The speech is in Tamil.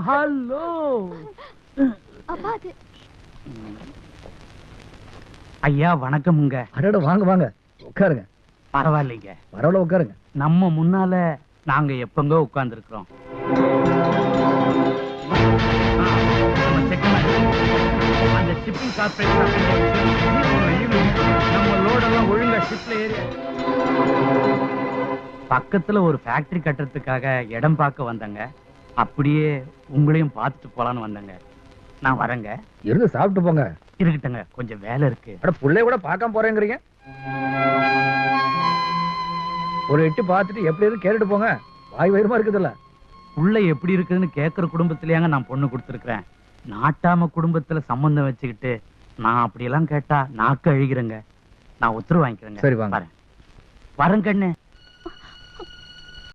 ஹலோ. அப்பா அது ஐயா வணக்கமுங்க. அடட வாங்க வாங்க உட்காருங்க. பரவாயில்லைங்க, பரவாயில்ல உட்காருங்க. நம்ம முன்னால நாங்க எப்பங்க உட்கார்ந்து இருக்கிறோம். அந்த ஷிப்பிங் கார்பரேஷன் நம்ம லோடெல்லாம் ஒழுங்கா ஷிப்ல ஏறி பக்கத்துல ஒரு ஃபேக்டரி கட்டுறதுக்காக இடம் பார்க்க வந்தங்க. அப்படியே உங்களையும் பார்த்துட்டு போலான்னு வந்தங்க. நான் வரேங்க. இருந்து சாப்பிட்டு போங்க. இருக்கட்டுங்க, கொஞ்சம் வேலை இருக்கு. அட புள்ளைய கூட பார்க்காம போறேங்கிறீங்க. ஒரு எட்டு பார்த்துட்டு எப்படி இருக்கு கேட்டுட்டு போங்க. வாய் வயிறுமா இருக்குதுல்ல. உள்ள எப்படி இருக்குதுன்னு கேட்கிற குடும்பத்திலேயாங்க நான் பொண்ணு கொடுத்துருக்கிறேன். நாட்டாம குடும்பத்துல சம்பந்தம் வச்சுக்கிட்டு நான் அப்படியெல்லாம் கேட்டா நாக்கு அழுகிறேங்க. நான் உத்தரவு வாங்கிக்கிறேங்க. சரி வாங்க. வரேன் கண்ணு.